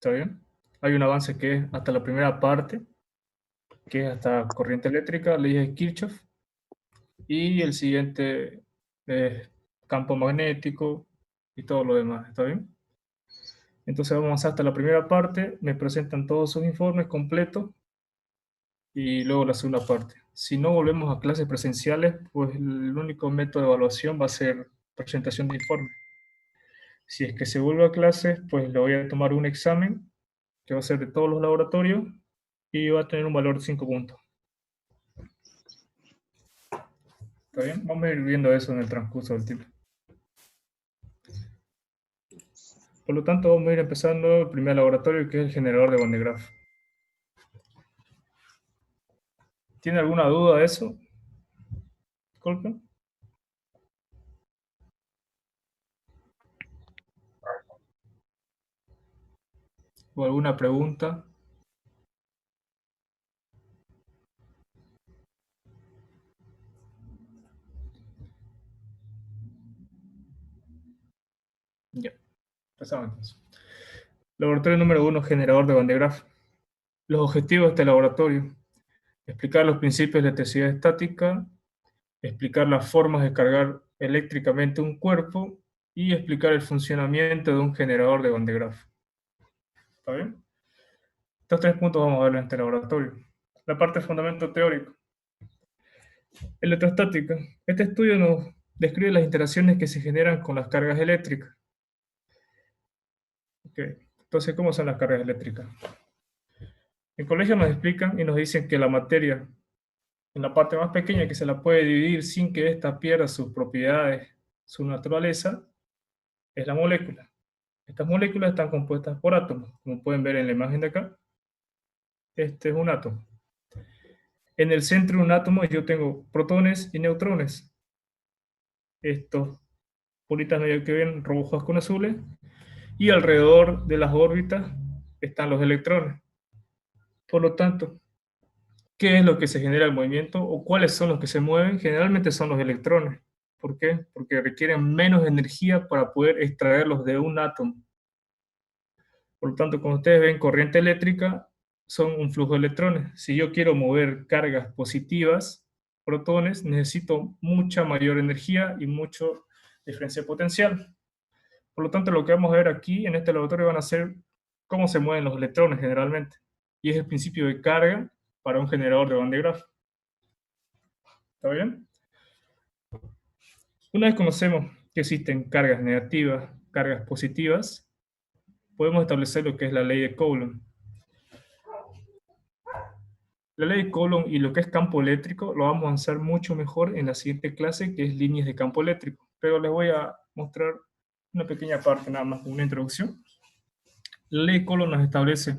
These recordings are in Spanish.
¿Está bien? Hay un avance que es hasta la primera parte, que es hasta corriente eléctrica, leyes de Kirchhoff, y el siguiente es campo magnético y todo lo demás, ¿está bien? Entonces vamos hasta la primera parte, me presentan todos sus informes completos y luego la segunda parte. Si no volvemos a clases presenciales, pues el único método de evaluación va a ser presentación de informe. Si es que se vuelve a clases, pues le voy a tomar un examen que va a ser de todos los laboratorios y va a tener un valor de 5 puntos. ¿Está bien? Vamos a ir viendo eso en el transcurso del tiempo. Por lo tanto, vamos a ir empezando el primer laboratorio, que es el generador de Van de Graaff. ¿Tiene alguna duda de eso? Disculpen. ¿O alguna pregunta? Ya, empezamos entonces. Laboratorio número 1, generador de Van de Graaff. Los objetivos de este laboratorio: explicar los principios de electricidad estática, explicar las formas de cargar eléctricamente un cuerpo y explicar el funcionamiento de un generador de Van de Graaff. ¿Está bien? Estos 3 puntos vamos a ver en este laboratorio. La parte de fundamento teórico. Electrostática. Este estudio nos describe las interacciones que se generan con las cargas eléctricas. Okay. Entonces, ¿cómo son las cargas eléctricas? En colegio nos explican y nos dicen que la materia, en la parte más pequeña que se la puede dividir sin que ésta pierda sus propiedades, su naturaleza, es la molécula. Estas moléculas están compuestas por átomos, como pueden ver en la imagen de acá. Este es un átomo. En el centro de un átomo yo tengo protones y neutrones. Estos bolitas medio que ven rojos con azules, y alrededor de las órbitas están los electrones. Por lo tanto, ¿qué es lo que se genera el movimiento o cuáles son los que se mueven? Generalmente son los electrones. ¿Por qué? Porque requieren menos energía para poder extraerlos de un átomo. Por lo tanto, cuando ustedes ven corriente eléctrica, son un flujo de electrones. Si yo quiero mover cargas positivas, protones, necesito mucha mayor energía y mucho diferencia potencial. Por lo tanto, lo que vamos a ver aquí en este laboratorio van a ser cómo se mueven los electrones generalmente. Y es el principio de carga para un generador de Van de Graaff. ¿Está bien? Una vez conocemos que existen cargas negativas, cargas positivas, podemos establecer lo que es la ley de Coulomb. La ley de Coulomb y lo que es campo eléctrico lo vamos a avanzar mucho mejor en la siguiente clase, que es líneas de campo eléctrico. Pero les voy a mostrar una pequeña parte nada más, una introducción. La ley de Coulomb nos establece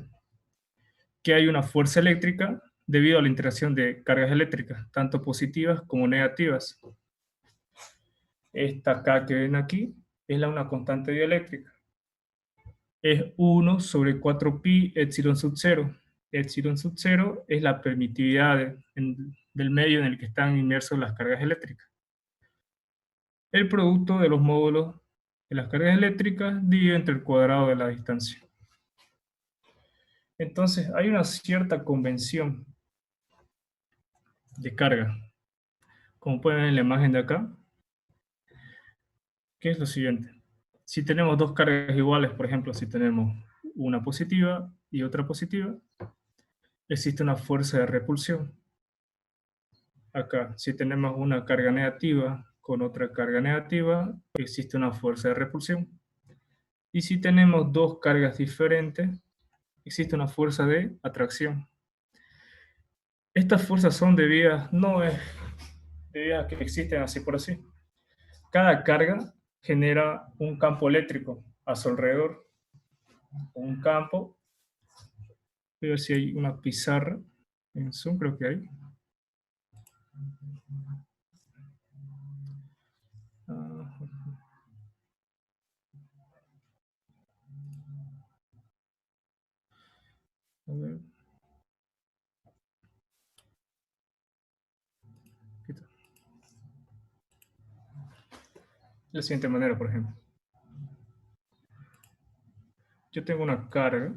que hay una fuerza eléctrica debido a la interacción de cargas eléctricas, tanto positivas como negativas. Esta K que ven aquí es una constante dieléctrica. Es 1 sobre 4pi epsilon sub 0. Epsilon sub 0 es la permitividad del medio en el que están inmersas las cargas eléctricas. El producto de los módulos de las cargas eléctricas dividido entre el cuadrado de la distancia. Entonces, hay una cierta convención de carga, como pueden ver en la imagen de acá, que es lo siguiente. Si tenemos dos cargas iguales, por ejemplo, si tenemos una positiva y otra positiva, existe una fuerza de repulsión. Acá, si tenemos una carga negativa con otra carga negativa, existe una fuerza de repulsión. Y si tenemos dos cargas diferentes, existe una fuerza de atracción. Estas fuerzas son debidas, no es debidas a que existen así por así. Cada carga genera un campo eléctrico a su alrededor. Un campo. Voy a ver si hay una pizarra en Zoom, creo que hay. A ver. De la siguiente manera, por ejemplo. Yo tengo una carga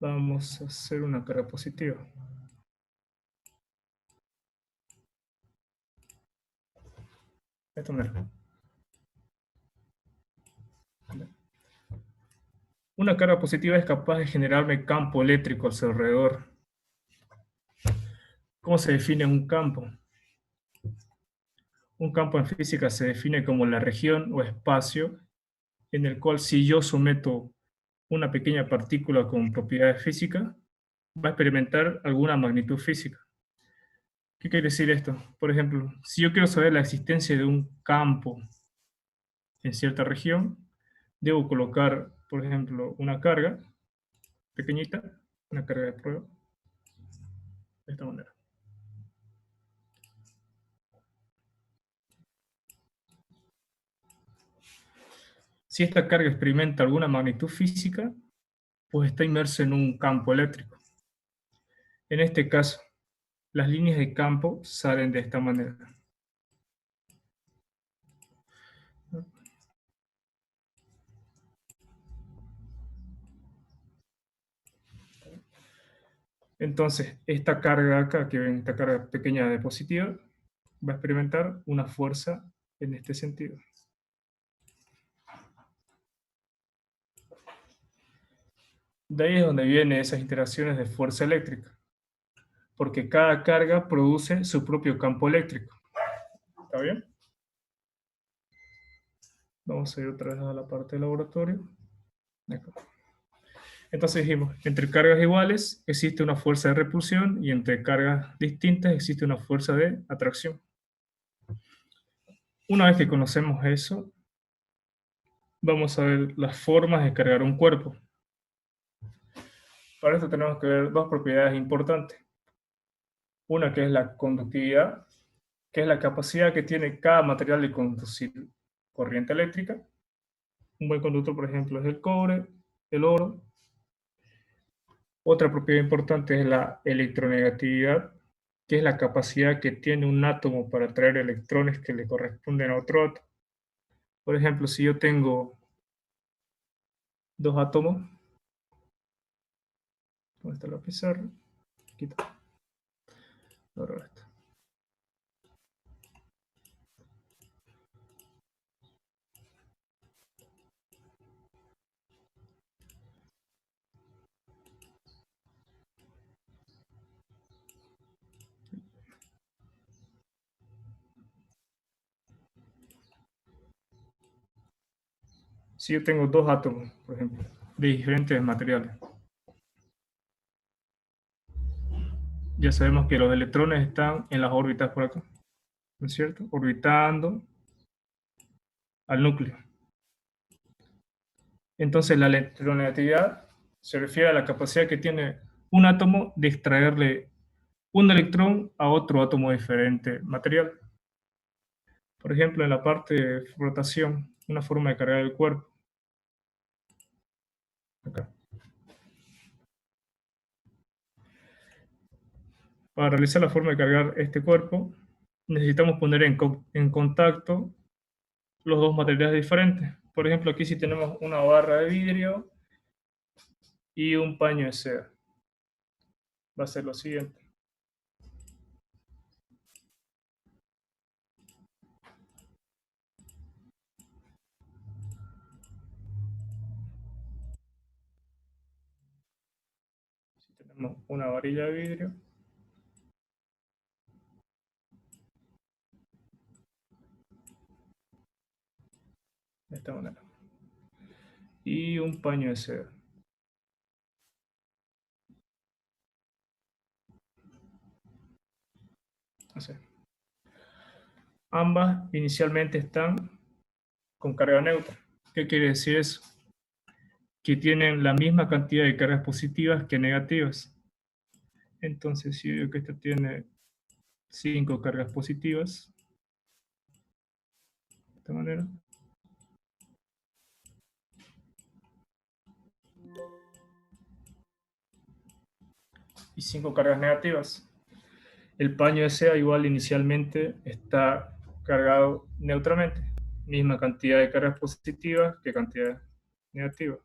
Vamos a hacer una carga positiva. De esta manera. Una carga positiva es capaz de generarme campo eléctrico a su alrededor. ¿Cómo se define un campo? Un campo en física se define como la región o espacio en el cual si yo someto una pequeña partícula con propiedades físicas, va a experimentar alguna magnitud física. ¿Qué quiere decir esto? Por ejemplo, si yo quiero saber la existencia de un campo en cierta región, debo colocar, por ejemplo, una carga pequeñita, una carga de prueba, de esta manera. Si esta carga experimenta alguna magnitud física, pues está inmerso en un campo eléctrico. En este caso, las líneas de campo salen de esta manera. Entonces, esta carga acá, que ven, esta carga pequeña de positiva, va a experimentar una fuerza en este sentido. De ahí es donde vienen esas interacciones de fuerza eléctrica, porque cada carga produce su propio campo eléctrico. ¿Está bien? Vamos a ir otra vez a la parte del laboratorio. Acá. Entonces dijimos, entre cargas iguales existe una fuerza de repulsión y entre cargas distintas existe una fuerza de atracción. Una vez que conocemos eso, vamos a ver las formas de cargar un cuerpo. Para esto tenemos que ver dos propiedades importantes. Una que es la conductividad, que es la capacidad que tiene cada material de conducir corriente eléctrica. Un buen conductor, por ejemplo, es el cobre, el oro. Otra propiedad importante es la electronegatividad, que es la capacidad que tiene un átomo para atraer electrones que le corresponden a otro átomo. Por ejemplo, si yo tengo dos átomos, ¿dónde está la pizarra? Aquí está. Ahora está. Si yo tengo dos átomos, por ejemplo, de diferentes materiales, ya sabemos que los electrones están en las órbitas por acá, ¿no es cierto? Orbitando al núcleo. Entonces la electronegatividad se refiere a la capacidad que tiene un átomo de extraerle un electrón a otro átomo de diferente material. Por ejemplo, en la parte de flotación, una forma de cargar el cuerpo. Acá. Para realizar la forma de cargar este cuerpo, necesitamos poner en contacto los dos materiales diferentes. Por ejemplo, aquí si tenemos una barra de vidrio y un paño de seda. Va a ser lo siguiente. Si tenemos una varilla de vidrio de esta manera y un paño de seda. Así. Ambas inicialmente están con carga neutra. ¿Qué quiere decir eso? Que tienen la misma cantidad de cargas positivas que negativas. Entonces, si yo digo que esta tiene 5 cargas positivas, de esta manera, y 5 cargas negativas. El paño de seda igual inicialmente está cargado neutramente. Misma cantidad de cargas positivas que cantidad negativa.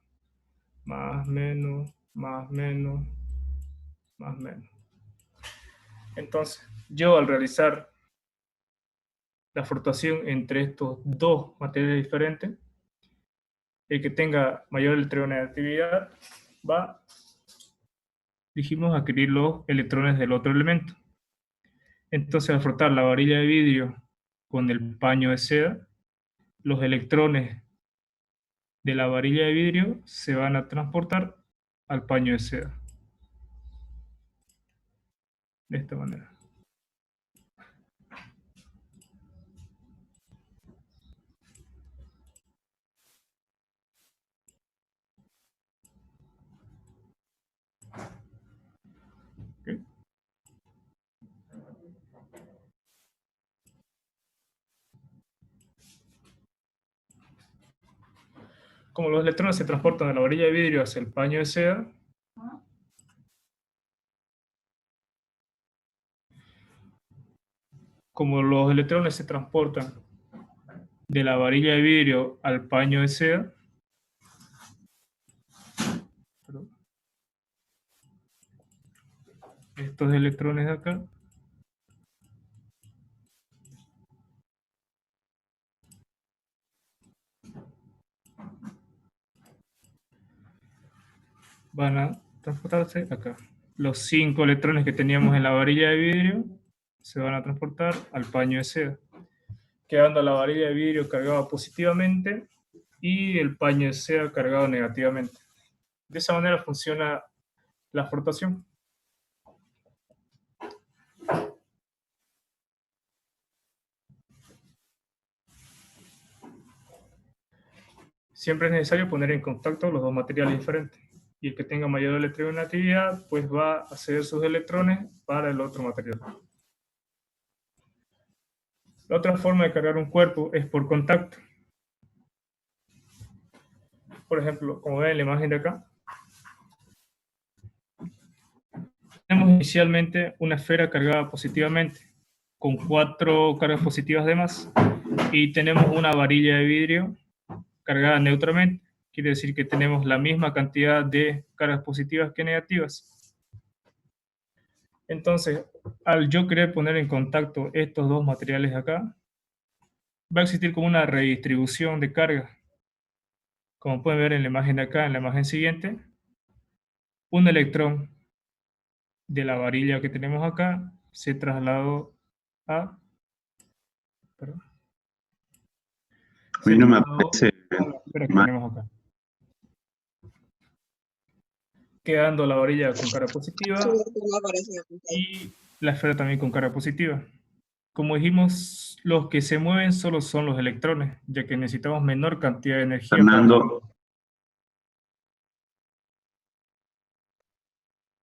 Más, menos, más menos, más menos. Entonces, yo al realizar la fluctuación entre estos dos materiales diferentes, el que tenga mayor electronegatividad va, dijimos, a adquirir los electrones del otro elemento. Entonces, al frotar la varilla de vidrio con el paño de seda, los electrones de la varilla de vidrio se van a transportar al paño de seda. De esta manera. ¿Okay? Como los electrones se transportan de la varilla de vidrio hacia el paño de seda, como los electrones se transportan de la varilla de vidrio al paño de seda, estos electrones de acá van a transportarse acá. Los 5 electrones que teníamos en la varilla de vidrio se van a transportar al paño de seda, quedando la varilla de vidrio cargada positivamente y el paño de seda cargado negativamente. De esa manera funciona la frotación. Siempre es necesario poner en contacto los dos materiales diferentes. Y el que tenga mayor electronegatividad, pues va a ceder sus electrones para el otro material. La otra forma de cargar un cuerpo es por contacto. Por ejemplo, como ven en la imagen de acá, tenemos inicialmente una esfera cargada positivamente, con 4 cargas positivas de más, y tenemos una varilla de vidrio cargada neutramente. Quiere decir que tenemos la misma cantidad de cargas positivas que negativas. Entonces, al yo querer poner en contacto estos dos materiales de acá, va a existir como una redistribución de carga. Como pueden ver en la imagen de acá, en la imagen siguiente, un electrón de la varilla que tenemos acá se trasladó a... Perdón, A mí no me aparece a la esfera que mal. tenemos acá, quedando la varilla con carga positiva y la esfera también con carga positiva. Como dijimos, los que se mueven solo son los electrones, ya que necesitamos menor cantidad de energía Fernando,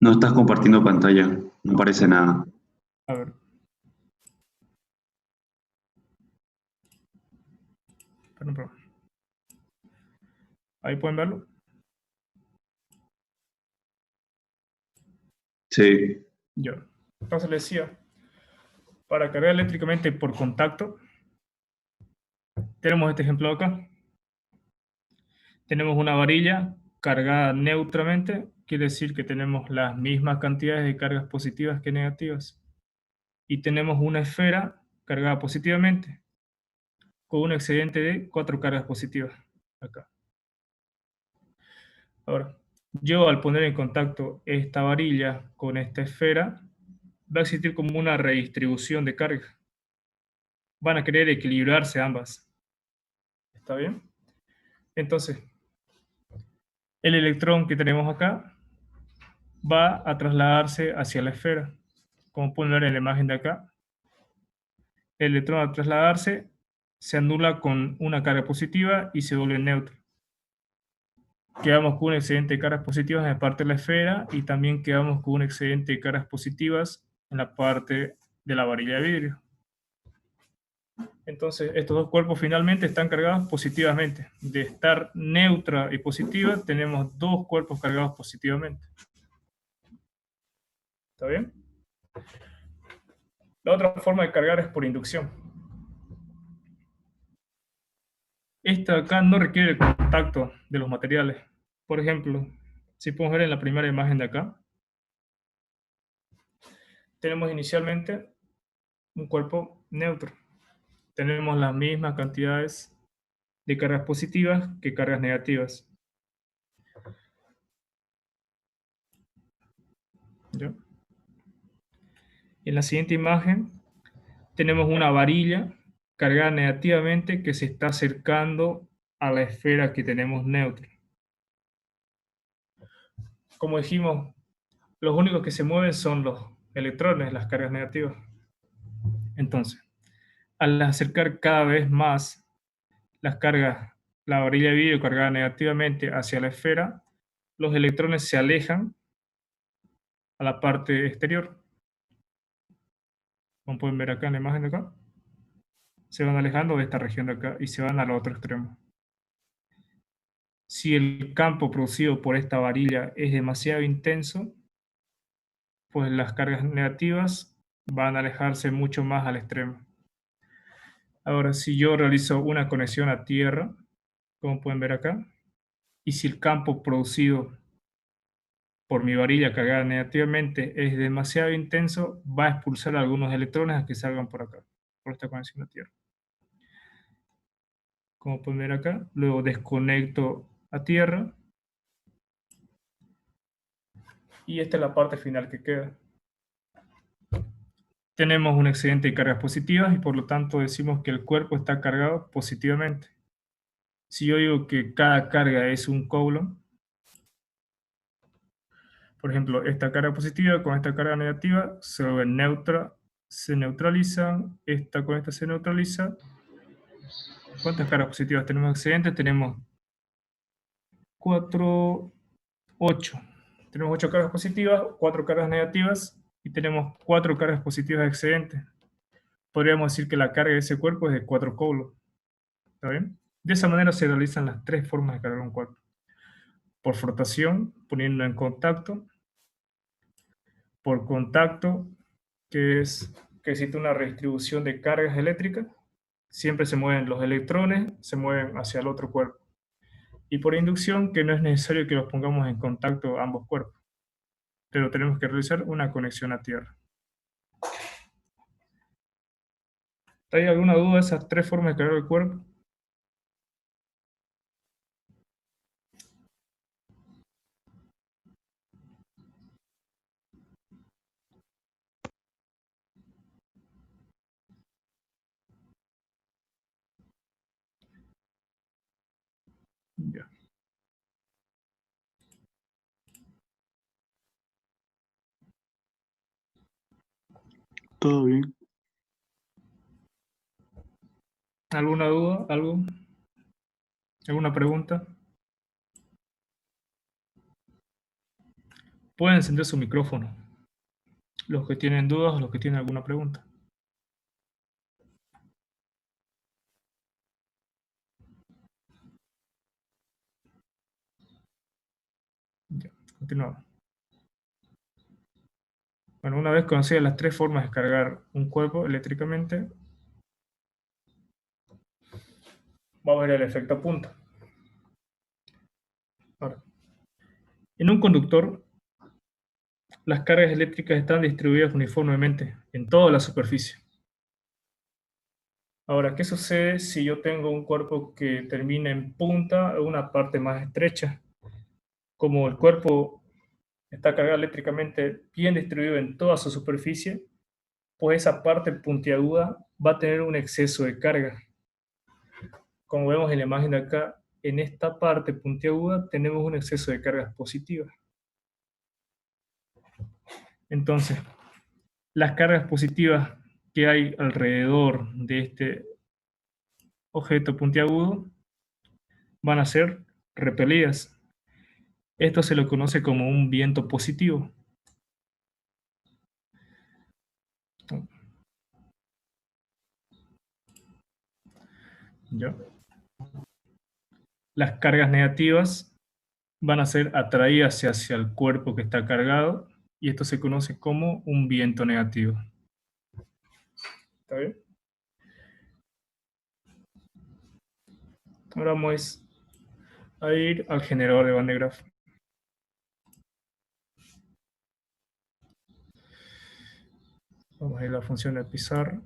no estás compartiendo pantalla, no aparece nada. A ver. Perdón. Ahí pueden verlo. Sí. Yo. Entonces les decía, para cargar eléctricamente por contacto, tenemos este ejemplo acá. Tenemos una varilla cargada neutramente, quiere decir que tenemos las mismas cantidades de cargas positivas que negativas. Y tenemos una esfera cargada positivamente, con un excedente de 4 cargas positivas acá. Ahora, yo al poner en contacto esta varilla con esta esfera, va a existir como una redistribución de carga. Van a querer equilibrarse ambas. ¿Está bien? Entonces, el electrón que tenemos acá va a trasladarse hacia la esfera. Como pueden ver en la imagen de acá, el electrón al trasladarse se anula con una carga positiva y se vuelve neutro. Quedamos con un excedente de cargas positivas en la parte de la esfera y también quedamos con un excedente de cargas positivas en la parte de la varilla de vidrio. Entonces, estos dos cuerpos finalmente están cargados positivamente. De estar neutra y positiva, tenemos dos cuerpos cargados positivamente. ¿Está bien? La otra forma de cargar es por inducción. Esta acá no requiere el contacto de los materiales. Por ejemplo, Si podemos ver en la primera imagen de acá, tenemos inicialmente un cuerpo neutro. Tenemos las mismas cantidades de cargas positivas que cargas negativas. ¿Ya? En la siguiente imagen tenemos una varilla cargada negativamente que se está acercando a la esfera que tenemos neutra. Como dijimos, los únicos que se mueven son los electrones, las cargas negativas. Entonces, al acercar cada vez más las cargas, la varilla de vidrio cargada negativamente hacia la esfera, los electrones se alejan a la parte exterior. Como pueden ver acá en la imagen de acá, se van alejando de esta región de acá y se van al otro extremo. Si el campo producido por esta varilla es demasiado intenso, pues las cargas negativas van a alejarse mucho más al extremo. Ahora, si yo realizo una conexión a tierra, como pueden ver acá, y si el campo producido por mi varilla cargada negativamente es demasiado intenso, va a expulsar algunos electrones a que salgan por acá, por esta conexión a tierra. Como pueden ver acá, luego desconecto a tierra y esta es la parte final que queda. Tenemos un excedente de cargas positivas y por lo tanto decimos que el cuerpo está cargado positivamente. Si yo digo que cada carga es un coulomb, por ejemplo, esta carga positiva con esta carga negativa se vuelven neutra, se neutralizan, esta con esta se neutraliza. ¿Cuántas cargas positivas tenemos excedentes? Tenemos 4, 8. Tenemos 8 cargas positivas, 4 cargas negativas y tenemos 4 cargas positivas excedentes. Podríamos decir que la carga de ese cuerpo es de 4 coulombs. ¿Está bien? De esa manera se realizan las tres formas de cargar un cuerpo. Por frotación, poniendo en contacto. Por contacto, que es que existe una redistribución de cargas eléctricas. Siempre se mueven los electrones, se mueven hacia el otro cuerpo. Y por inducción, que no es necesario que los pongamos en contacto ambos cuerpos, pero tenemos que realizar una conexión a tierra. ¿Hay alguna duda de esas tres formas de cargar el cuerpo? Ya. Todo bien. ¿Alguna duda? ¿Algo? ¿Alguna pregunta? Pueden encender su micrófono. Los que tienen dudas o los que tienen alguna pregunta. Ya, continuamos. Bueno, una vez conocidas las tres formas de cargar un cuerpo eléctricamente, vamos a ver el efecto punta. Ahora, en un conductor, las cargas eléctricas están distribuidas uniformemente en toda la superficie. Ahora, ¿qué sucede si yo tengo un cuerpo que termina en punta o una parte más estrecha? Como el cuerpo está cargado eléctricamente bien distribuido en toda su superficie, pues esa parte puntiaguda va a tener un exceso de carga. Como vemos en la imagen de acá, en esta parte puntiaguda tenemos un exceso de cargas positivas. Entonces, las cargas positivas que hay alrededor de este objeto puntiagudo van a ser repelidas. Esto se lo conoce como un viento positivo. ¿Ya? Las cargas negativas van a ser atraídas hacia el cuerpo que está cargado y esto se conoce como un viento negativo. ¿Está bien? Ahora vamos a ir al generador de Van de Graaff. Vamos a ir a la función de pizarra.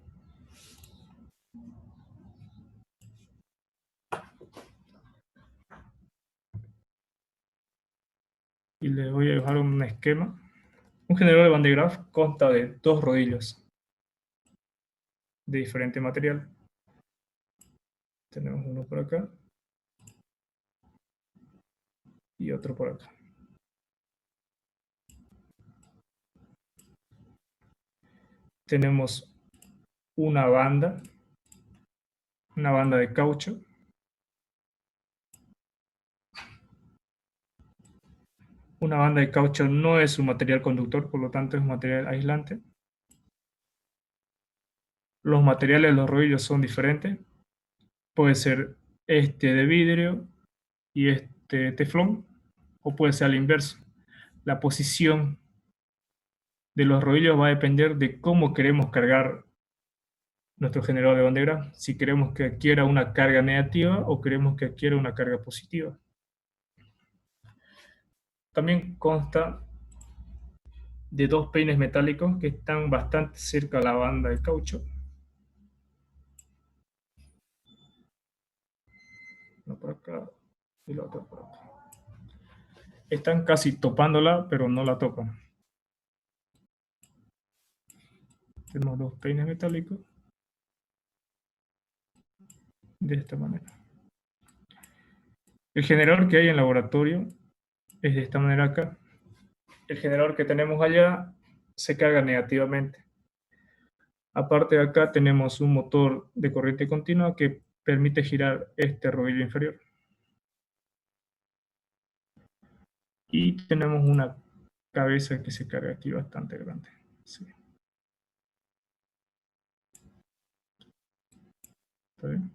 Y les voy a dibujar un esquema. Un generador de Van de Graaff consta de dos rodillos de diferente material. Tenemos uno por acá y otro por acá. Tenemos una banda de caucho. Una banda de caucho no es un material conductor, por lo tanto es un material aislante. Los materiales de los rodillos son diferentes. Puede ser este de vidrio y este de teflón, o puede ser al inverso. La posición de los rodillos va a depender de cómo queremos cargar nuestro generador de Van de Graaff. Si queremos que adquiera una carga negativa o queremos que adquiera una carga positiva. También consta de dos peines metálicos que están bastante cerca a la banda de caucho. Uno por acá y la otra por acá. Están casi topándola, pero no la topan. Tenemos dos peines metálicos de esta manera. El generador que hay en laboratorio es de esta manera acá. El generador que tenemos allá se carga negativamente. Aparte de acá tenemos un motor de corriente continua que permite girar este rodillo inferior. Y tenemos una cabeza que se carga aquí bastante grande. Sí. ¿Está bien?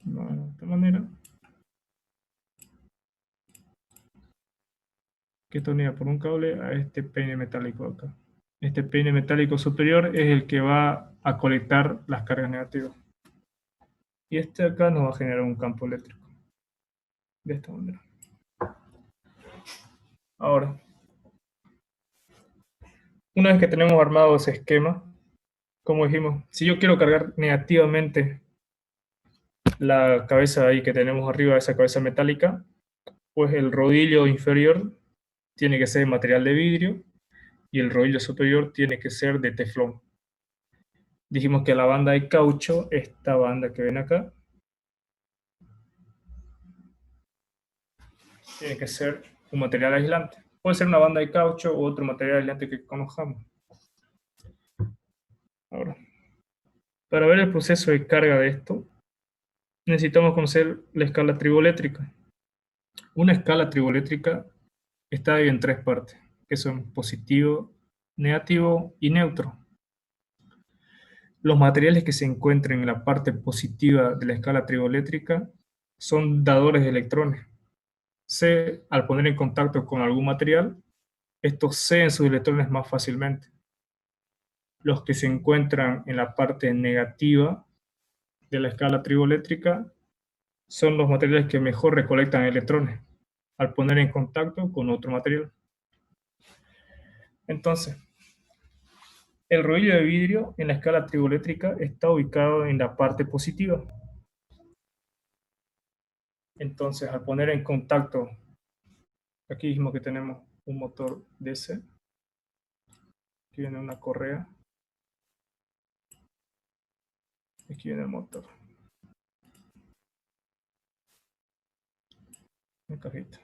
De esta manera. Que esto unida por un cable a este peine metálico acá. Este peine metálico superior es el que va a colectar las cargas negativas. Y este acá nos va a generar un campo eléctrico. De esta manera. Ahora, una vez que tenemos armado ese esquema, como dijimos, si yo quiero cargar negativamente la cabeza ahí que tenemos arriba, esa cabeza metálica, pues el rodillo inferior tiene que ser de material de vidrio y el rodillo superior tiene que ser de teflón. Dijimos que la banda de caucho, esta banda que ven acá, tiene que ser un material aislante. Puede ser una banda de caucho u otro material aislante que conozcamos. Ahora, para ver el proceso de carga de esto, necesitamos conocer la escala triboeléctrica. Una escala triboeléctrica está dividida en tres partes, que son positivo, negativo y neutro. Los materiales que se encuentran en la parte positiva de la escala triboeléctrica son dadores de electrones. Al poner en contacto con algún material, estos ceden sus electrones más fácilmente. Los que se encuentran en la parte negativa de la escala triboeléctrica son los materiales que mejor recolectan electrones al poner en contacto con otro material. Entonces, el rodillo de vidrio en la escala triboeléctrica está ubicado en la parte positiva. Entonces, al poner en contacto, aquí mismo que tenemos un motor DC, aquí viene una correa, aquí viene el motor, una cajita.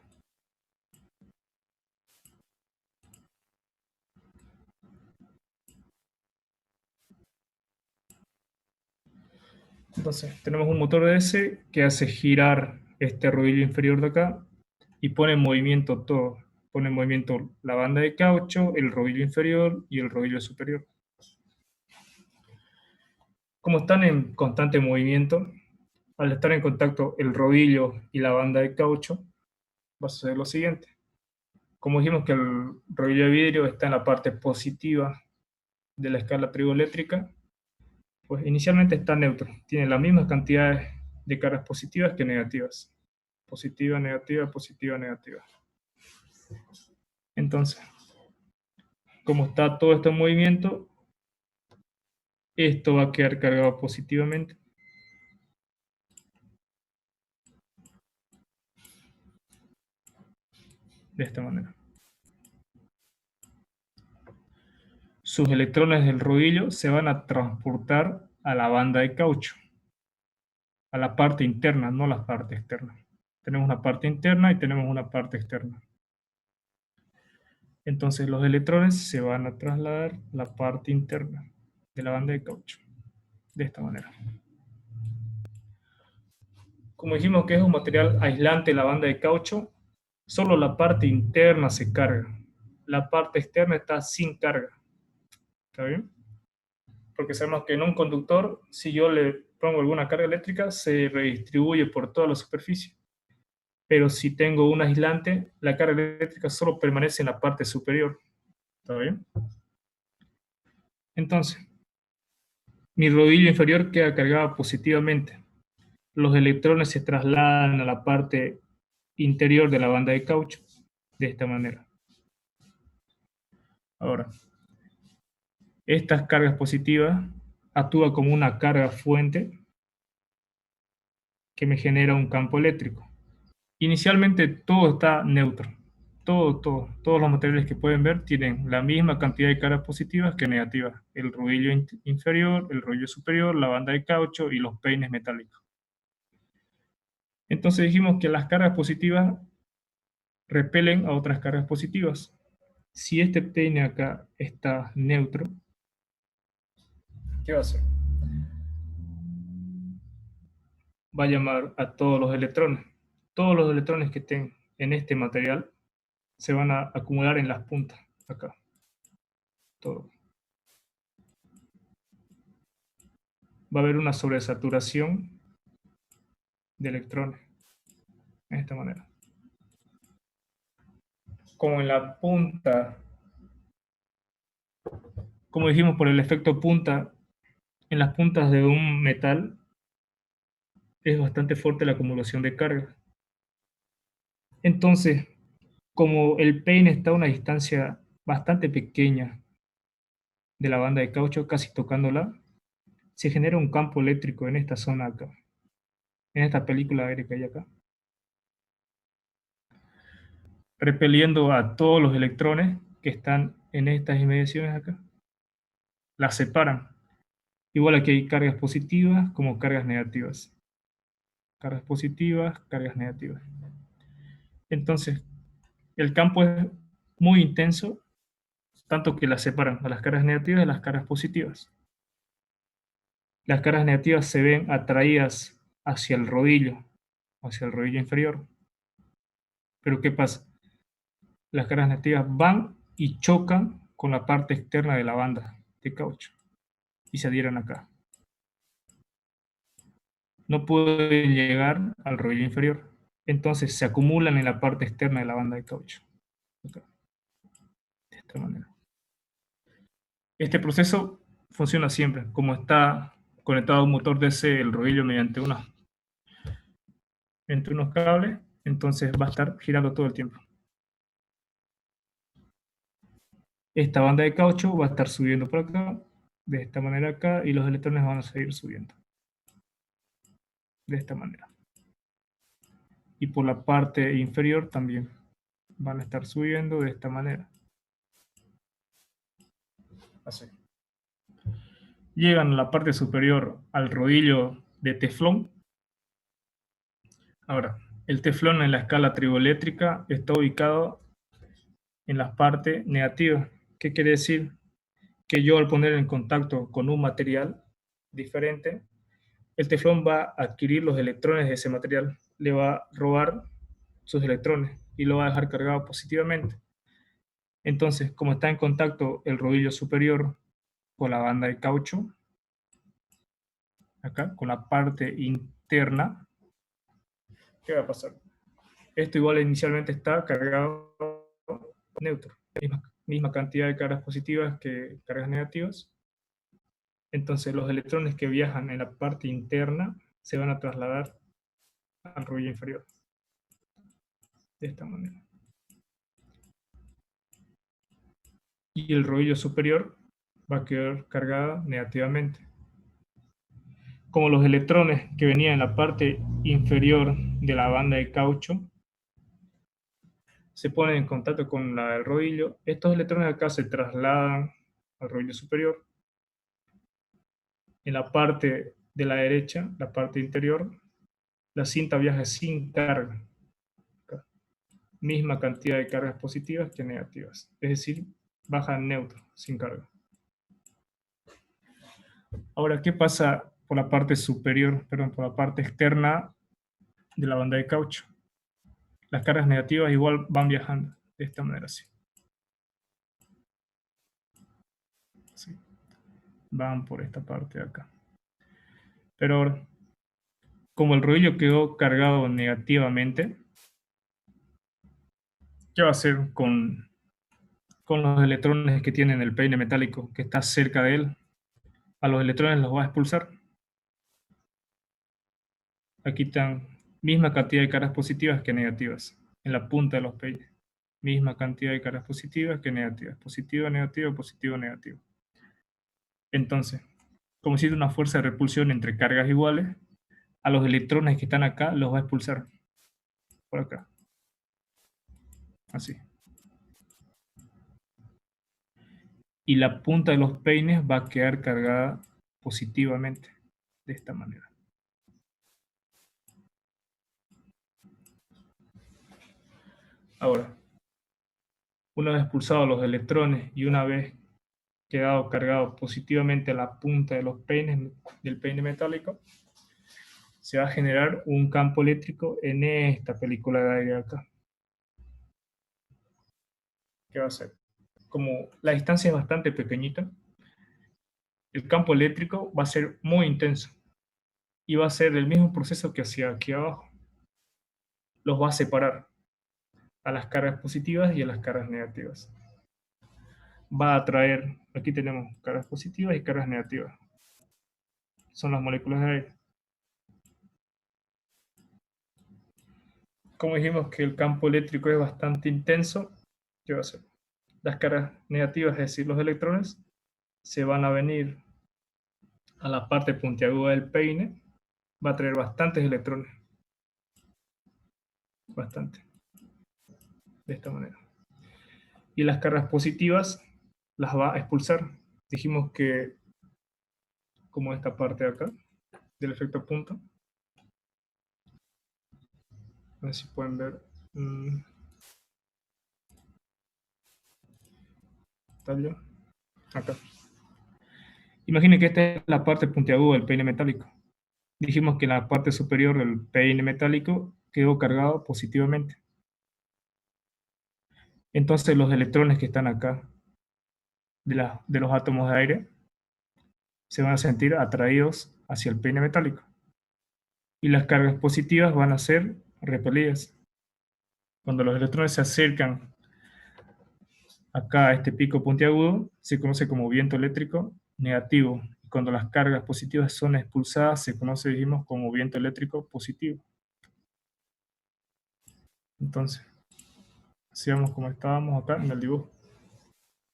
Entonces, tenemos un motor DC que hace girar este rodillo inferior de acá y pone en movimiento todo. Pone en movimiento la banda de caucho, el rodillo inferior y el rodillo superior. Como están en constante movimiento, al estar en contacto el rodillo y la banda de caucho, va a suceder lo siguiente. Como dijimos que el rodillo de vidrio está en la parte positiva de la escala triboeléctrica, pues inicialmente está neutro. Tiene las mismas cantidades de cargas positivas que negativas. Positiva, negativa, positiva, negativa. Entonces, como está todo este movimiento, esto va a quedar cargado positivamente. De esta manera. Sus electrones del rodillo se van a transportar a la banda de caucho, a la parte interna, no la parte externa. Tenemos una parte interna y tenemos una parte externa. Entonces los electrones se van a trasladar a la parte interna de la banda de caucho, de esta manera. Como dijimos que es un material aislante la banda de caucho, solo la parte interna se carga. La parte externa está sin carga. ¿Está bien? Porque sabemos que en un conductor, si yo le pongo alguna carga eléctrica, se redistribuye por toda la superficie. Pero si tengo un aislante, la carga eléctrica solo permanece en la parte superior. ¿Está bien? Entonces, mi rodillo inferior queda cargado positivamente. Los electrones se trasladan a la parte interior de la banda de caucho, de esta manera. Ahora, estas cargas positivas actúan como una carga fuente que me genera un campo eléctrico. Inicialmente todo está neutro. Todos los materiales que pueden ver tienen la misma cantidad de cargas positivas que negativas. El rodillo inferior, el rodillo superior, la banda de caucho y los peines metálicos. Entonces dijimos que las cargas positivas repelen a otras cargas positivas. Si este peine acá está neutro, ¿qué va a hacer? Va a llamar a todos los electrones. Todos los electrones que estén en este material se van a acumular en las puntas, acá. Todo. Va a haber una sobresaturación de electrones, de esta manera. Como en la punta, como dijimos por el efecto punta, en las puntas de un metal es bastante fuerte la acumulación de carga. Entonces, como el peine está a una distancia bastante pequeña de la banda de caucho, casi tocándola, se genera un campo eléctrico en esta zona acá, en esta película aérea que hay acá, repeliendo a todos los electrones que están en estas inmediaciones acá. Las separan. Igual aquí hay cargas positivas como cargas negativas. Cargas positivas, cargas negativas. Entonces, el campo es muy intenso, tanto que las separan a las cargas negativas de las cargas positivas. Las cargas negativas se ven atraídas hacia el rodillo inferior. Pero ¿qué pasa? Las cargas negativas van y chocan con la parte externa de la banda de caucho y se adhieren acá. No pueden llegar al rodillo inferior. Entonces se acumulan en la parte externa de la banda de caucho. Acá, de esta manera. Este proceso funciona siempre. Como está conectado a un motor DC el rodillo mediante entre unos cables, entonces va a estar girando todo el tiempo. Esta banda de caucho va a estar subiendo por acá, de esta manera acá, y los electrones van a seguir subiendo. De esta manera. Y por la parte inferior también van a estar subiendo de esta manera. Así. Llegan a la parte superior al rodillo de teflón. Ahora, el teflón en la escala triboeléctrica está ubicado en la parte negativa. ¿Qué quiere decir? Que yo al poner en contacto con un material diferente, el teflón va a adquirir los electrones de ese material, le va a robar sus electrones y lo va a dejar cargado positivamente. Entonces, como está en contacto el rodillo superior con la banda de caucho, acá, con la parte interna, ¿qué va a pasar? Esto igual inicialmente está cargado neutro, misma cantidad de cargas positivas que cargas negativas. Entonces los electrones que viajan en la parte interna se van a trasladar al rodillo inferior. De esta manera. y el rodillo superior va a quedar cargada negativamente. Como los electrones que venían en la parte inferior de la banda de caucho se ponen en contacto con la del rodillo, estos electrones acá se trasladan al rodillo superior. En la parte de la derecha, la parte interior, la cinta viaja sin carga. Acá. Misma cantidad de cargas positivas que negativas. Es decir, baja neutro, sin carga. Ahora, ¿qué pasa por la parte superior, perdón, por la parte externa de la banda de caucho? Las cargas negativas igual van viajando de esta manera así. Así. Van por esta parte de acá. Pero ahora, como el rodillo quedó cargado negativamente, ¿qué va a hacer con los electrones que tiene el peine metálico que está cerca de él? A los electrones los va a expulsar. Aquí están misma cantidad de cargas positivas que negativas en la punta de los peines. Misma cantidad de cargas positivas que negativas. Positivo, negativo, positivo, negativo. Entonces, como existe una fuerza de repulsión entre cargas iguales, a los electrones que están acá los va a expulsar. Por acá. Así. Y la punta de los peines va a quedar cargada positivamente. De esta manera. Ahora, una vez expulsados los electrones y una vez quedado cargado positivamente a la punta de los peines del peine metálico, se va a generar un campo eléctrico en esta película de aire acá. ¿Qué va a hacer? Como la distancia es bastante pequeñita, el campo eléctrico va a ser muy intenso y va a ser el mismo proceso que hacia aquí abajo. Los va a separar a las cargas positivas y a las cargas negativas. Va a atraer, aquí tenemos cargas positivas y cargas negativas. Son las moléculas de aire. Como dijimos que el campo eléctrico es bastante intenso, ¿qué va a hacer? Las cargas negativas, es decir, los electrones, se van a venir a la parte puntiaguda del peine, va a traer bastantes electrones, bastante, de esta manera. Y las cargas positivas las va a expulsar. Dijimos que, como esta parte de acá, del efecto punta, a ver si pueden ver, tallo, acá. Imaginen que esta es la parte puntiaguda del peine metálico. Dijimos que la parte superior del peine metálico quedó cargado positivamente. Entonces los electrones que están acá de los átomos de aire se van a sentir atraídos hacia el peine metálico. Y las cargas positivas van a ser repelidas. Cuando los electrones se acercan acá a este pico puntiagudo, se conoce como viento eléctrico negativo. Y cuando las cargas positivas son expulsadas, se conoce, dijimos, como viento eléctrico positivo. Entonces, sigamos como estábamos acá en el dibujo.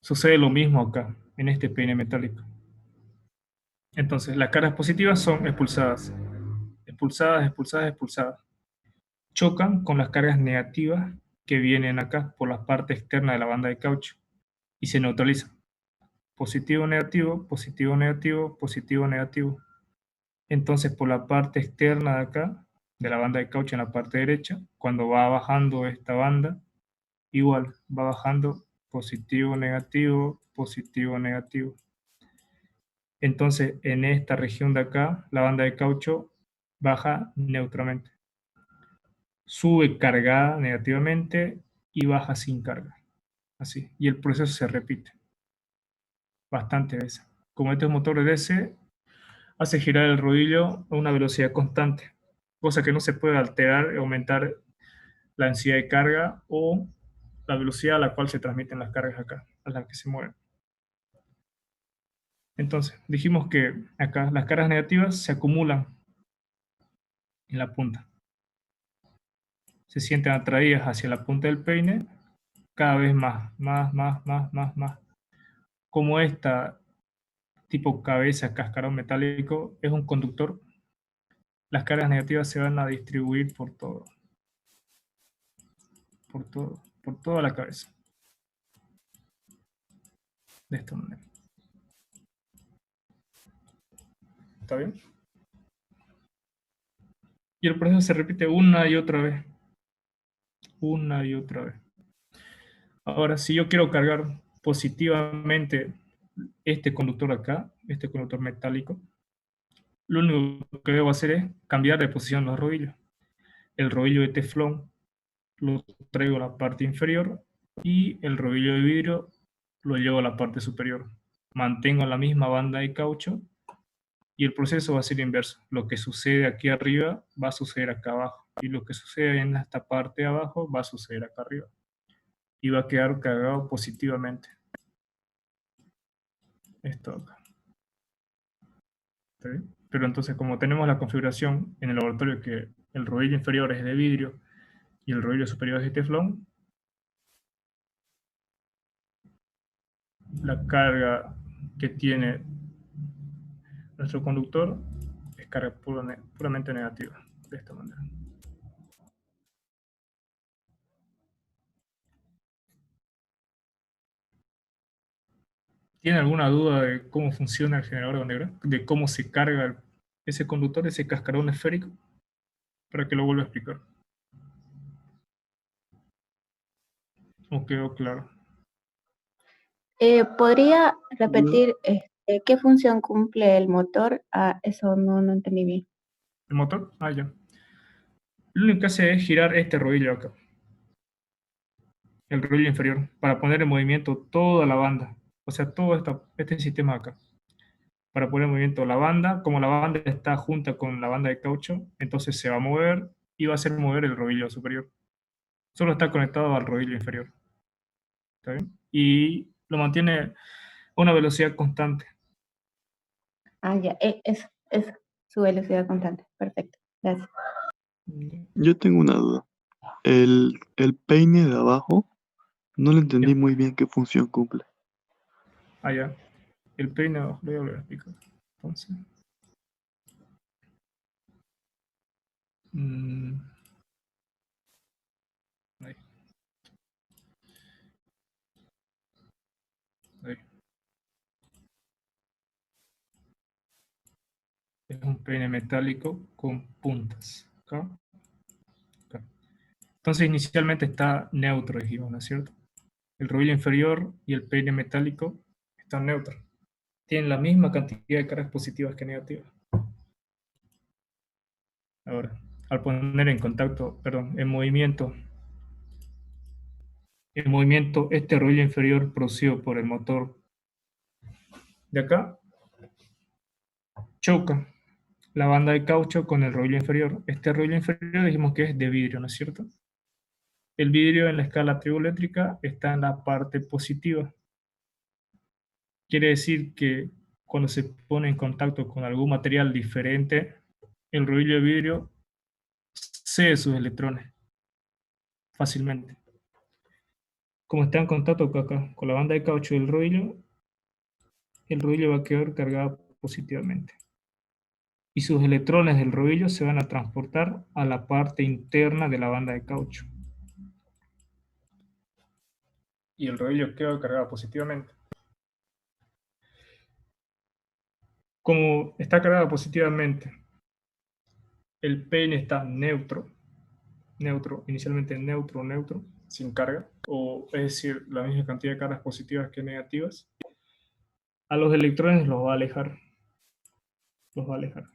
Sucede lo mismo acá, en este peine metálico. Entonces, las cargas positivas son expulsadas. Expulsadas, expulsadas, expulsadas. Chocan con las cargas negativas que vienen acá por la parte externa de la banda de caucho y se neutralizan. Positivo, negativo, positivo, negativo, positivo, negativo. Entonces, por la parte externa de acá, de la banda de caucho en la parte derecha, cuando va bajando esta banda, igual va bajando positivo, negativo, positivo, negativo. Entonces, en esta región de acá, la banda de caucho baja neutramente. Sube cargada negativamente y baja sin carga. Así. Y el proceso se repite bastante veces. Como este es motor de DC, hace girar el rodillo a una velocidad constante, cosa que no se puede alterar, aumentar la densidad de carga o la velocidad a la cual se transmiten las cargas acá, a la que se mueven. Entonces, dijimos que acá las cargas negativas se acumulan en la punta. Se sienten atraídas hacia la punta del peine cada vez más, más, más, más, más, más. como esta tipo cabeza, cascarón metálico, es un conductor, las cargas negativas se van a distribuir por por toda la cabeza, de esta manera. ¿Está bien? Y el proceso se repite una y otra vez. Una y otra vez. Ahora, si yo quiero cargar positivamente este conductor acá, este conductor metálico, lo único que debo hacer es cambiar de posición los rodillos. El rodillo de teflón lo traigo a la parte inferior y el rodillo de vidrio lo llevo a la parte superior. Mantengo la misma banda de caucho y el proceso va a ser inverso. Lo que sucede aquí arriba va a suceder acá abajo y lo que sucede en esta parte de abajo va a suceder acá arriba y va a quedar cargado positivamente. Esto acá. ¿Está bien? Pero entonces, como tenemos la configuración en el laboratorio que el rodillo inferior es de vidrio y el rodillo superior es de teflón, la carga que tiene nuestro conductor es carga puramente negativa, de esta manera. ¿Tiene alguna duda de cómo funciona el generador de onda negra? ¿De cómo se carga ese conductor, ese cascarón esférico? Para que lo vuelva a explicar. ¿O quedó claro? ¿Podría Duda. repetir qué función cumple el motor? Ah, eso no entendí bien. ¿El motor? Ah, ya. Lo único que hace es girar este rodillo acá, el rodillo inferior, para poner en movimiento toda la banda. O sea, todo este sistema acá. Para poner en movimiento la banda, como la banda está junta con la banda de caucho, entonces se va a mover y va a hacer mover el rodillo superior. Solo está conectado al rodillo inferior. ¿Está bien? Y lo mantiene a una velocidad constante. Ah, ya, es su velocidad constante. Perfecto, gracias. Yo tengo una duda. El peine de abajo, no le entendí Ya. muy bien qué función cumple. Allá. El peine, lo voy a volver a explicar. Entonces, mm, ahí, ahí. Es un peine metálico con puntas. Acá, acá. Entonces, inicialmente está neutro, dijimos, ¿no es cierto? El rodillo inferior y el peine metálico están neutros. Tienen la misma cantidad de cargas positivas que negativas. Ahora, al poner en contacto, perdón, en movimiento este rodillo inferior producido por el motor de acá, choca la banda de caucho con el rodillo inferior. Este rodillo inferior dijimos que es de vidrio, ¿no es cierto? El vidrio en la escala trigonométrica está en la parte positiva. Quiere decir que cuando se pone en contacto con algún material diferente, el rodillo de vidrio cede sus electrones fácilmente. Como está en contacto acá con la banda de caucho del rodillo, el rodillo va a quedar cargado positivamente. Y sus electrones del rodillo se van a transportar a la parte interna de la banda de caucho. Y el rodillo queda cargado positivamente. Como está cargado positivamente, el peine está neutro, inicialmente neutro, sin carga, o es decir, la misma cantidad de cargas positivas que negativas, a los electrones los va a alejar. Los va a alejar.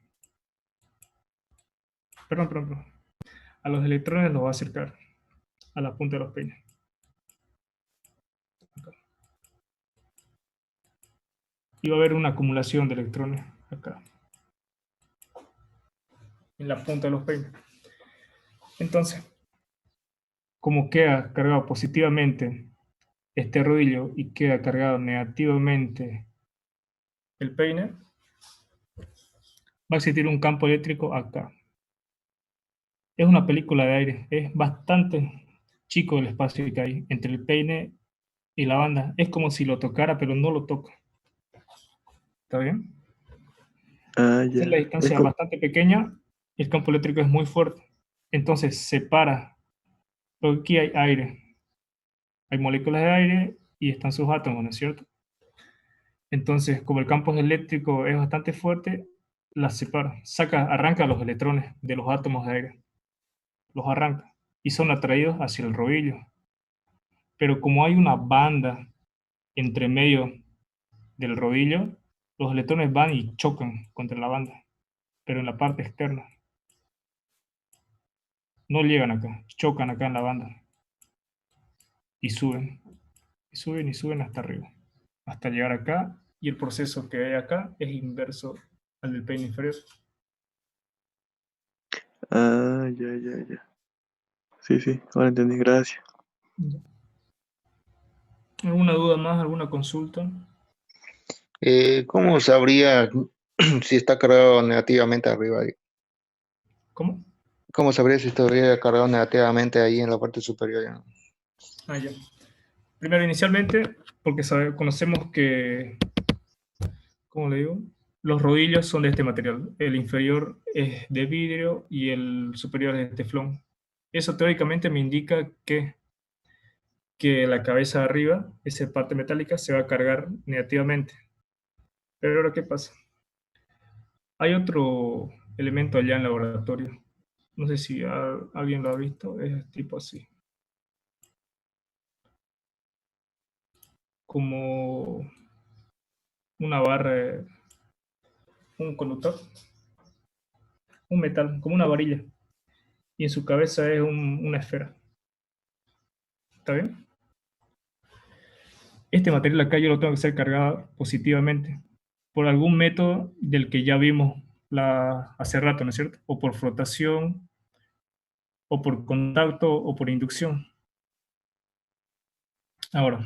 Perdón. A los electrones los va a acercar a la punta de los peines. Acá. Y va a haber una acumulación de electrones acá, en la punta de los peines. Entonces, como queda cargado positivamente este rodillo y queda cargado negativamente el peine, va a existir un campo eléctrico acá. Es una película de aire, es bastante chico el espacio que hay entre el peine y la banda. Es como si lo tocara, pero no lo toca. ¿Está bien? Ah, Si es la ya. distancia bastante pequeña, el campo eléctrico es muy fuerte. Entonces separa, porque aquí hay aire, hay moléculas de aire y están sus átomos, ¿no es cierto? Entonces, como el campo eléctrico es bastante fuerte, las separa, arranca los electrones de los átomos de aire, los arranca y son atraídos hacia el rodillo. Pero como hay una banda entre medio del rodillo, los electrones van y chocan contra la banda, pero en la parte externa. No llegan acá, chocan acá en la banda y suben, y suben y suben hasta arriba, hasta llegar acá, y el proceso que hay acá es inverso al del peine inferior. Ah, ya, ya, ya. Sí, sí, ahora entendí, gracias. ¿Alguna duda más? ¿Alguna consulta? ¿Cómo sabría si está cargado negativamente arriba? ¿Cómo? ¿Cómo sabría si estaría cargado negativamente ahí en la parte superior? Ya? Ah, ya. Primero, inicialmente, porque conocemos que, ¿cómo le digo? Los rodillos son de este material. El inferior es de vidrio y el superior es de teflón. Eso teóricamente me indica que la cabeza de arriba, esa parte metálica, se va a cargar negativamente. Pero ahora, ¿qué pasa? Hay otro elemento allá en el laboratorio. No sé si alguien lo ha visto. Es tipo así. Como una barra, un conductor, un metal, como una varilla. Y en su cabeza es una esfera. ¿Está bien? Este material acá yo lo tengo que hacer cargado positivamente por algún método del que ya vimos hace rato, ¿no es cierto? O por flotación, o por contacto, o por inducción. Ahora,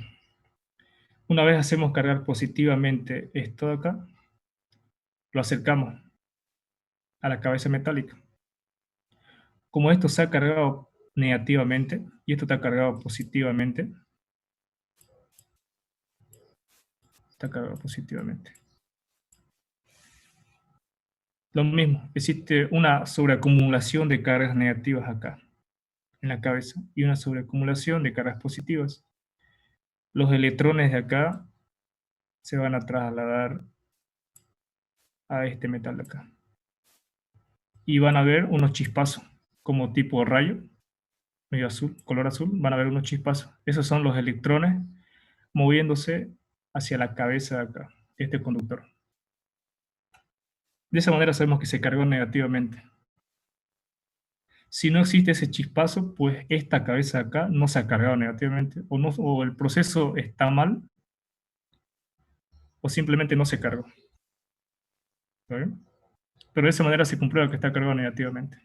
una vez hacemos cargar positivamente esto de acá, lo acercamos a la cabeza metálica. Como esto se ha cargado negativamente y esto está cargado positivamente, está cargado positivamente. Lo mismo, existe una sobreacumulación de cargas negativas acá, en la cabeza, y una sobreacumulación de cargas positivas. Los electrones de acá se van a trasladar a este metal de acá. Y van a ver unos chispazos, como tipo rayo, medio azul, color azul, van a ver unos chispazos. Esos son los electrones moviéndose hacia la cabeza de acá, de este conductor. De esa manera sabemos que se cargó negativamente. Si no existe ese chispazo, pues esta cabeza de acá no se ha cargado negativamente, o el proceso está mal, o simplemente no se cargó. ¿Está bien? Pero de esa manera se comprueba que está cargado negativamente.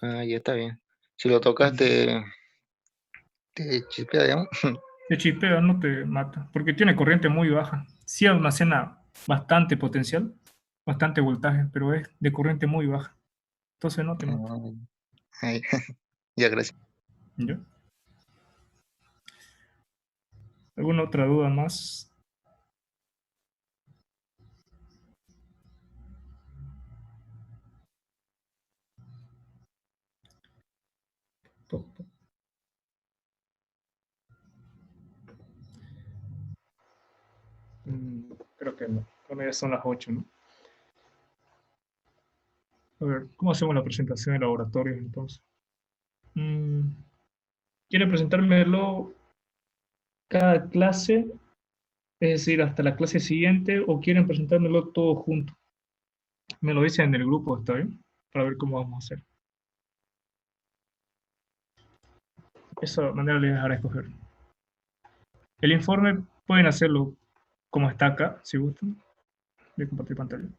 Ah, ya está bien. Si lo tocaste, te chispea, digamos. Te chispea, no te mata, porque tiene corriente muy baja. Sí almacena bastante potencial, bastante voltaje, pero es de corriente muy baja. Entonces no te mata. Ah, ahí. Ya, gracias. ¿Ya? ¿Alguna otra duda más? Creo que no. Bueno, ya son las 8, ¿no? A ver, ¿cómo hacemos la presentación de laboratorio entonces? ¿Quiere presentármelo cada clase, es decir, hasta la clase siguiente, o quieren presentármelo todo junto? Me lo dicen en el grupo, ¿está bien? Para ver cómo vamos a hacer. Esa manera les dejaré escoger. El informe pueden hacerlo como está acá, si gustan. Voy a compartir pantalla.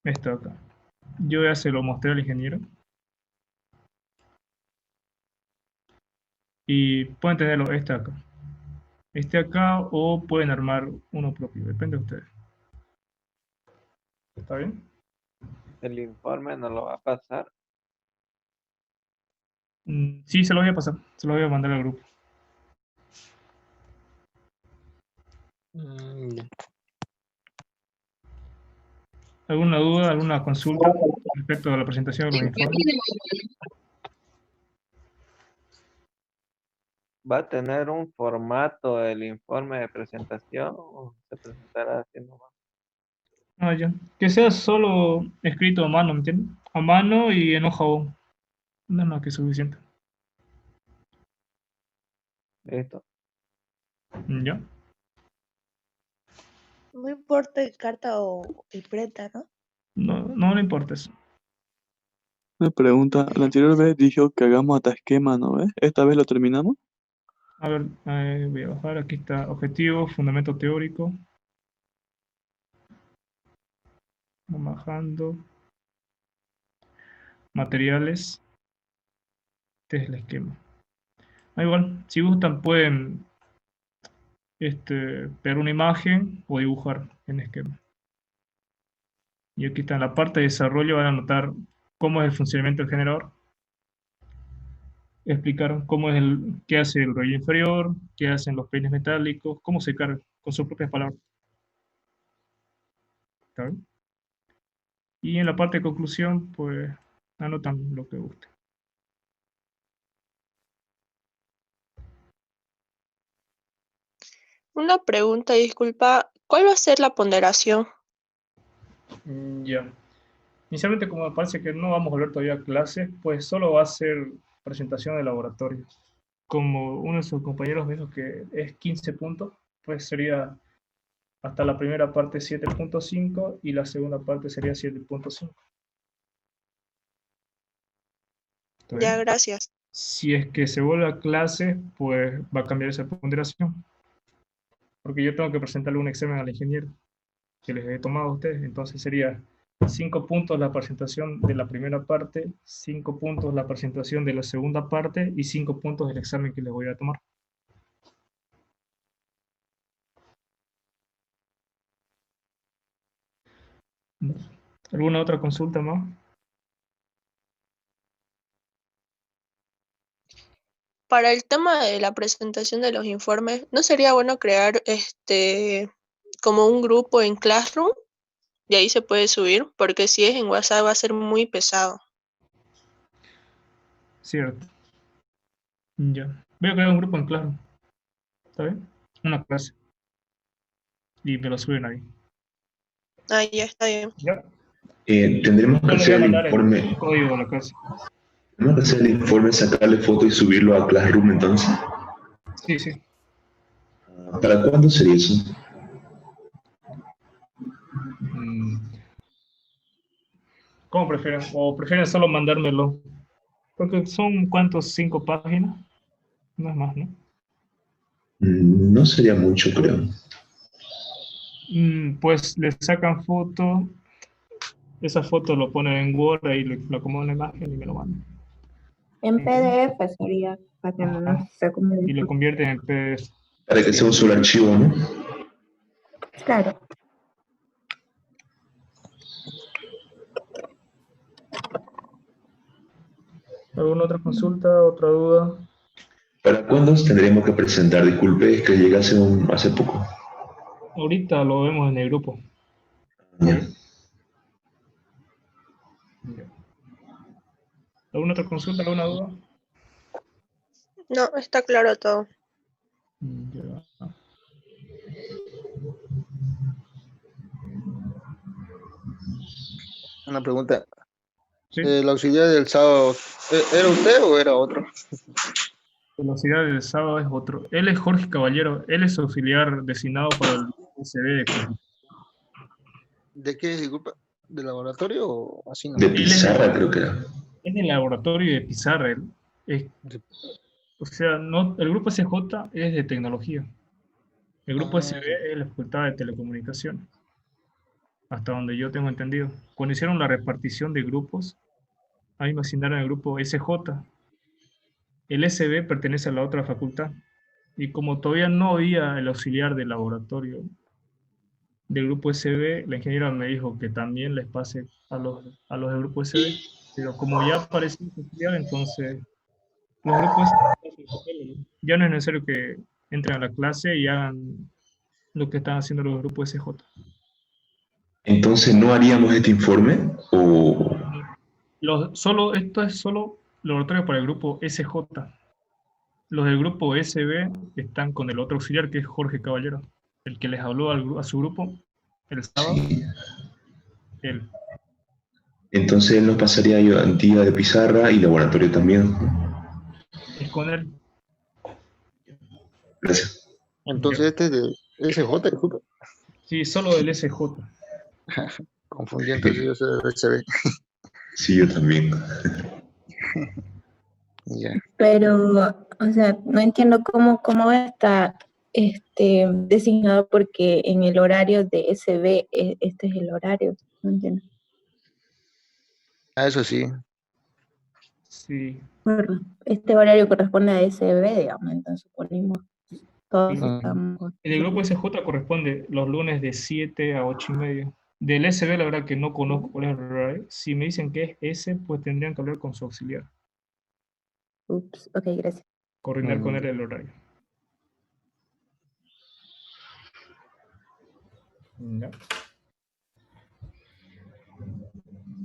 Esto acá. Yo ya se lo mostré al ingeniero. Y pueden tenerlo este acá, o pueden armar uno propio, depende de ustedes. ¿Está bien? El informe nos lo va a pasar. Sí, se lo voy a pasar. Se lo voy a mandar al grupo. Ya. ¿Alguna duda, alguna consulta respecto a la presentación de los informes? ¿Va a tener un formato el informe de presentación o se presentará así nomás? Ah, ya. Que sea solo escrito a mano, ¿me entiendes? A mano y en hoja O. No, que es suficiente. Listo. ¿Ya? No importa en carta o imprenta, ¿no? No le importa eso. Una pregunta, la anterior vez dijo que hagamos hasta esquema, ¿no ves? ¿Esta vez lo terminamos? A ver, voy a bajar. Aquí está objetivo, fundamento teórico. Vamos bajando. Materiales. Este es el esquema. Igual, si gustan pueden pegar una imagen o dibujar en esquema. Y aquí está en la parte de desarrollo, van a notar cómo es el funcionamiento del generador. Explicar cómo es qué hace el rollo inferior, qué hacen los peines metálicos, cómo se carga, con sus propias palabras. ¿Está bien? Y en la parte de conclusión, pues anotan lo que guste. Una pregunta, disculpa, ¿cuál va a ser la ponderación? Ya. Inicialmente, como me parece que no vamos a ver todavía clases, pues solo va a ser presentación de laboratorio. Como uno de sus compañeros me dijo que es 15 puntos, pues sería hasta la primera parte 7.5 y la segunda parte sería 7.5. Ya, gracias. Si es que se vuelve a clase, pues va a cambiar esa ponderación. Porque yo tengo que presentarle un examen al ingeniero que les he tomado a ustedes. Entonces sería 5 puntos la presentación de la primera parte, 5 puntos la presentación de la segunda parte y 5 puntos del examen que les voy a tomar. ¿Alguna otra consulta más? Para el tema de la presentación de los informes, ¿no sería bueno crear como un grupo en Classroom? Y ahí se puede subir, porque si es en WhatsApp va a ser muy pesado. Cierto. Ya. Voy a crear un grupo en Claro. ¿Está bien? Una clase. Y me lo suben ahí. Ah, ya está bien. Ya. Tendremos que Yo le voy hacer a el mandar el informe, código de la clase. tendremos que hacer el informe, sacarle foto y subirlo a Classroom entonces. Sí, sí. ¿Para cuándo sería eso? ¿Cómo prefieren? ¿O prefieren solo mandármelo? Porque son, ¿cuántos? 5 páginas. No es más, ¿no? No sería mucho, creo. Pues le sacan foto. Esa foto lo ponen en Word, ahí lo acomodan en la imagen y me lo mandan. En PDF sería para que no Ajá. se Y lo convierten en PDF. Para que sea un solo archivo, ¿no? Claro. ¿Alguna otra consulta, otra duda? ¿Para cuándo tendremos que presentar? Disculpe, es que llegué hace poco. Ahorita lo vemos en el grupo. Ya. ¿Alguna otra consulta, alguna duda? No, está claro todo. Ya. Una pregunta. Sí. ¿El auxiliar del sábado, era usted o era otro? Velocidad del sábado es otro. Él es Jorge Caballero. Él es auxiliar designado para el USB de computación. ¿De qué, disculpa? ¿De laboratorio o así no? De pizarra, creo que era. Es del laboratorio de pizarra. O sea, no, el grupo SJ es de tecnología. El grupo SB es la Facultad de Telecomunicaciones. Hasta donde yo tengo entendido. Cuando hicieron la repartición de grupos, ahí me asignaron el grupo SJ. El SB pertenece a la otra facultad. Y como todavía no había el auxiliar de laboratorio, del grupo SB, la ingeniera me dijo que también les pase a los del grupo SB, pero como ya apareció estudiar, entonces los grupos ya no es necesario que entren a la clase y hagan lo que están haciendo los grupos SJ. Entonces, ¿no haríamos este informe? ¿O Esto es solo laboratorio para el grupo SJ. Los del grupo SB están con el otro auxiliar que es Jorge Caballero, el que les habló a su grupo el sábado. sí? Él. Entonces él nos pasaría ayudantía de pizarra y laboratorio también. Es con él. Gracias. Entonces este es de SJ, disculpa. Sí, solo del SJ. Confundí entonces yo soy de SB. Sí, yo también. Ya. Pero, o sea, no entiendo cómo va a estar designado porque en el horario de SB, este es el horario, no entiendo. Ah, eso sí. Sí. Bueno, este horario corresponde a SB, digamos, entonces suponemos todos Sí. estamos. El del grupo SJ corresponde los lunes de 7 a 8:30. Del SB la verdad que no conozco cuál es el horario. Si me dicen que es ese, pues tendrían que hablar con su auxiliar. Ups, ok, gracias. Coordinar con él el horario. Ya.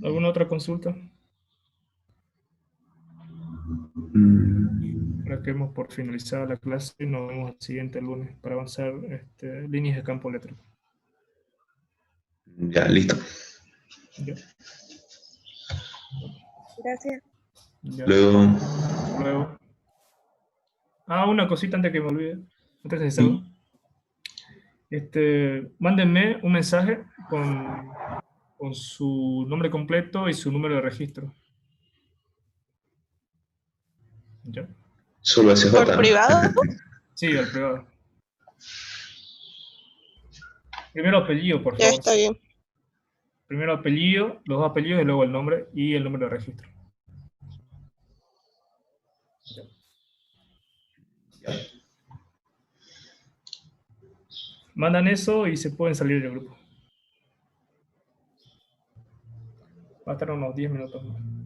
¿Alguna otra consulta? Ahora que hemos por finalizada la clase, nos vemos el siguiente lunes para avanzar líneas de campo eléctrico. Ya, listo. Ya. Gracias. Ya. Luego, Luego. Una cosita antes que me olvide. Antes de salgo. Mándenme un mensaje con su nombre completo y su número de registro. ¿Ya? solo SJ, ¿Por ¿no? privado? Sí, al privado. Primero apellido, por Ya favor. está bien. Primero apellido, los dos apellidos y luego el nombre y el número de registro. Ya. Mandan eso y se pueden salir del grupo. Va a estar unos 10 minutos más.